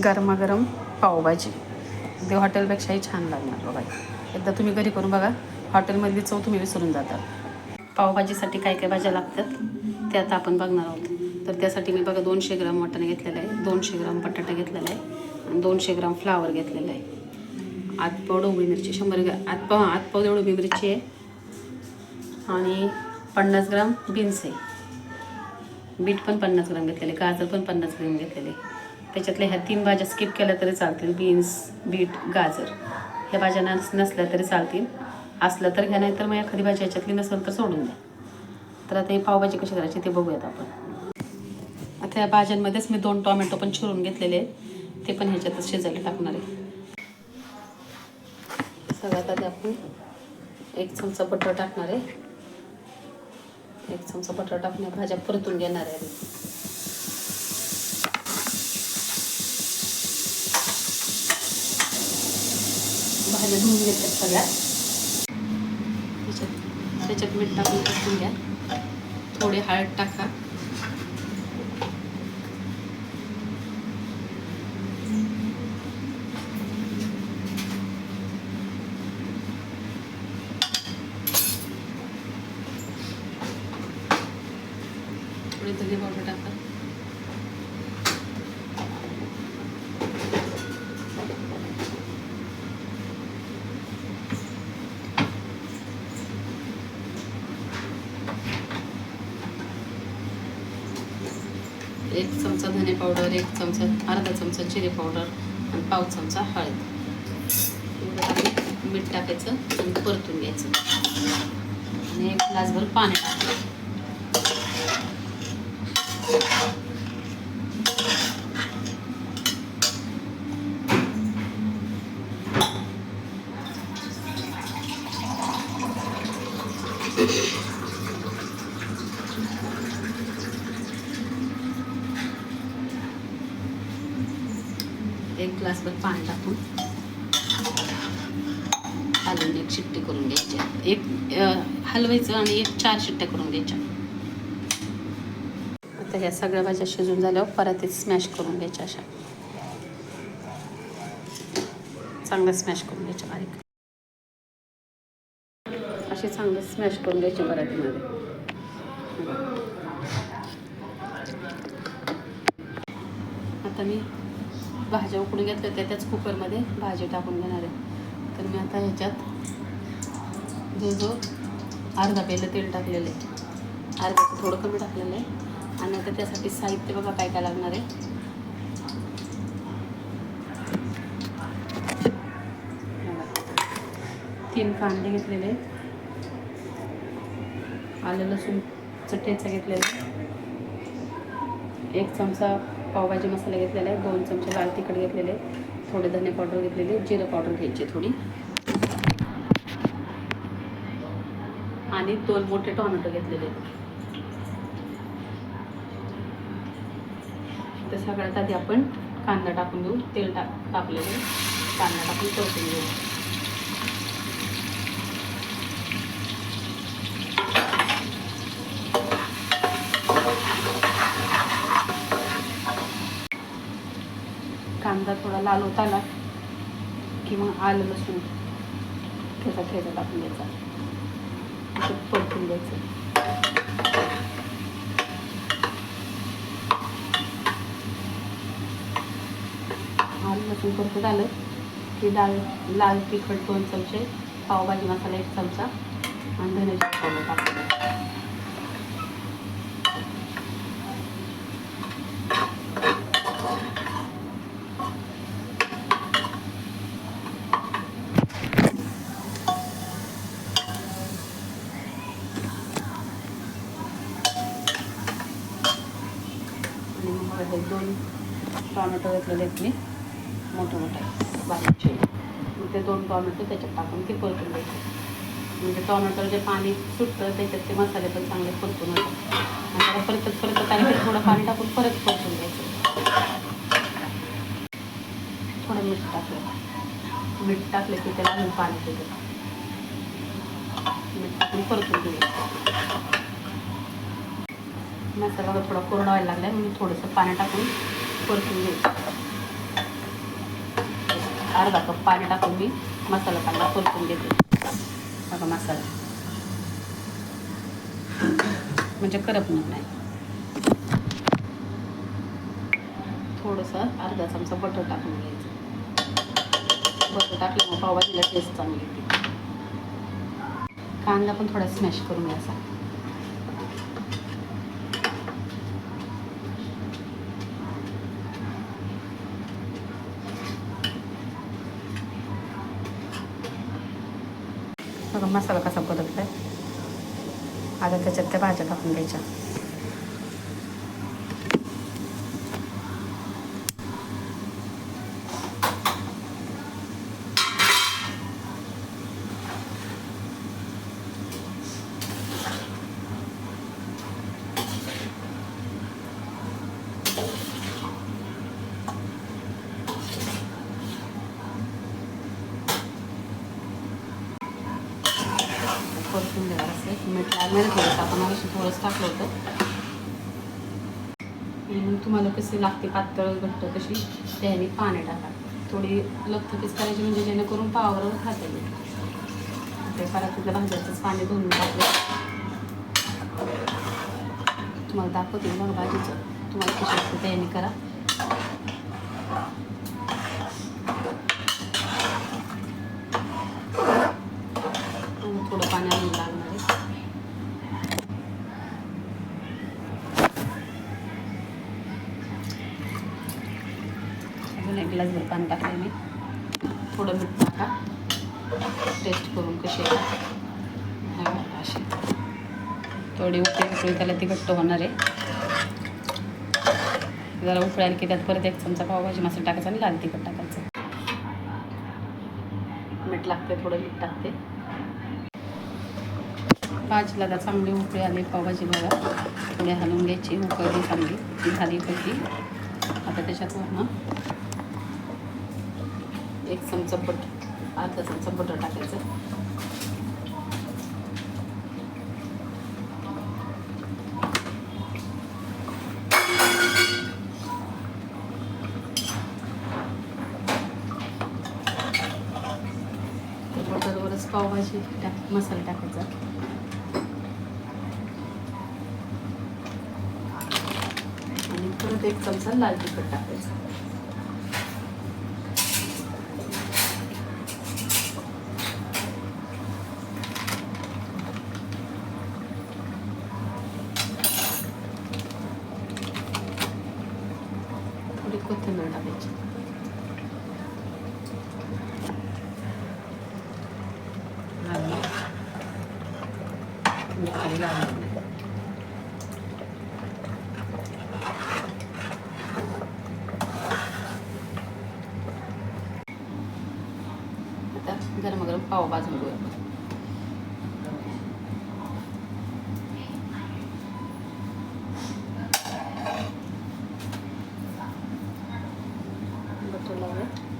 गरमागरम पावभाजी. ते हॉटेलपेक्षाही छान लागणार बघा. एकदा तुम्ही घरी करून बघा, हॉटेलमधली चव तुम्ही विसरून जाता. पावभाजीसाठी काय काय भाज्या लागतात ते आता आपण बघणार आहोत. तर त्यासाठी मी बघा 200 ग्राम वाटाणे घेतलेलं आहे, 200 ग्राम बटाटा घेतलेला आहे आणि 200 ग्राम फ्लावर घेतलेला आहे. आतपाव ढोबळी मिरची 100 ग्राम, आतपाव ढोबळी मिरची आहे आणि 50 ग्राम बीन्स आहे. बीट पण 50 ग्राम घेतलेले, गाजर पण 50 ग्राम घेतलेले. त्याच्यातल्या ह्या 3 भाज्या स्किप केल्या तरी चालतील. बीन्स, बीट, गाजर ह्या भाज्या नसल्या तरी चालतील. असलं तर घ्या, नाही तर मग एखादी भाजी याच्यातली नसेल तर सोडून द्या. तर आता ही पावभाजी कशी करायची ते बघूयात आपण. आता या भाज्यांमध्येच मी 2 टोमॅटो पण चिरून घेतलेले आहेत, ते पण ह्याच्यातच शिजायला टाकणार आहे. सगळ्यात आधी आपण 1 चमचा बटर टाकणार आहे. 1 चमचा बटर टाकून भाज्या परतून घेणार आहे. भाज्या धुवून घेतात सगळ्यात. त्याच्यात मीठ टाकून परतून घ्या. थोडी हळद टाका. थोडी धने पावडर टाका. एक चमचा धने पावडर, अर्धा चमचा जिरे पावडर आणि पाव चमचा हळद. एवढं मीठ टाकायचं आणि परतून घ्यायचं आणि 1 ग्लासभर पाणी टाकायचं. एक ग्लासभर पाणी टाकून हलवून 1 शिट्टी करून घ्यायची. हलवायचं आणि 4 शिट्ट्या करून घ्यायच्या. आता ह्या सगळ्या भाज्या शिजून झाल्यावर परत स्मॅश करून घ्यायच्या. अशा चांगलं स्मॅश करून घ्यायच्या बारीक. असे चांगलं स्मॅश करून घ्यायचे पराठीमध्ये. आता मी भाज्या उकडून घेतल्या त्याच कुकरमध्ये भाजी टाकून घेणार आहे. तर मी आता ह्याच्यात जवळजवळ अर्धा पेलं तेल टाकलेलं आहे. अर्ध्याचं थोडं कमी टाकलेलं आहे. आणि आता त्यासाठी साहित्य बघा काय काय लागणार आहे. 3 कांदे घेतलेले आहेत. आलं लसूणचं ठेचा घेतलेला आहे. 1 चमचा पावभाजी मसाला घेतलेला आहे. 2 चमचे लाल तिखट घेतलेले, थोडे धने पावडर घेतलेले, जिरं पावडर घ्यायची थोडी आणि 2 मोठे टोमॅटो घेतलेले. तर सगळ्यात आधी आपण कांदा टाकून देऊ. तेल टाकलेले कांदा टाकून परतून घेऊ. कांदा थोडा लाल होत आला की मग आलं लसूण ठेचा टाकून द्यायचा. परतून द्यायचं. आलं लसूण परतून आलं की लाल तिखट 2 चमचे, पावभाजी मसाला 1 चमचा आणि धण्याची पावडर टाकून द्यायचं. हे 2 टोमॅटो घेतलेले आहेत मी मोठे बारीकचे. ते 2 टोमॅटो त्याच्यात टाकून ते परतून द्यायचे. म्हणजे टोमॅटो जे पाणी सुटतं त्याच्यात ते मसाले पण चांगले परतून होतात. आणि परत आले की थोडं पाणी टाकून परत परतून द्यायचं. थोडं मीठ टाकलं की त्याला अजून पाणी देतं. मीठ टाकून परतून द्यायचं. मसाला थोडा कोरडा व्हायला लागला म्हणून थोडंसं पाणी टाकून परतून घ्यायचं. अर्धा कप पाणी टाकून मी मसाला चांगला परतून घेते. बघा मसाला म्हणजे करपणार नाही. थोडंसं अर्धा चमचा बटर टाकून घ्यायचं. बटर टाकल्यामुळे पावभाजीला टेस्ट चांगली येते. कांदा पण थोडा स्मॅश करून घ्यायचा. बघा मसाला कसा परतलाय. आता त्याच्यात त्या भाज्या टाकून घ्यायच्या. परतून द्यायला असं मीठ लागणार थोडंसं. आपण अशी थोडंसं टाकलं होतं. मग तुम्हाला कशी लागते पातळ घट्ट कशी त्याने पाणी टाका. थोडी लपथपीच करायची म्हणजे जेणेकरून पावावर खाता येईल. ते परत तिथल्या भाज्याचंच पाणी धुवून टाकलं. तुम्हाला दाखवते मग भाजीचं. तुम्हाला कशी असते त्याने करा. थोडं पाणी आणून लागणार आहे. अजून एक ग्लासभर पाणी टाकलं मी. थोडं मीठ टाका. टेस्ट करून कशी आहे अशी. थोडी उकळी त्याला ती घट्ट होणार आहे. जरा उकळी आली की त्यात परत एक चमचा पावभाजी मसाला टाकायचा आणि लाल तिखट टाकायचं. मीठ लागते. थोडं मीठ टाकते. भाजीला तर चांगली उकळी आली. पावभाजी बघा थोडी हलवून घ्यायची. उकळली चांगली ती झाली उकळली. आता त्याच्यात ना एक चमचा अर्धा चमचा बटर टाकायचं. बटरवरच पावभाजी मसाला टाकायचा. आणि परत एक चमचा लाल तिखट टाकायचं. थोडी कोथिंबीर टाकायची. आता गरम पाव भाजून घेऊया. बटर लावूया.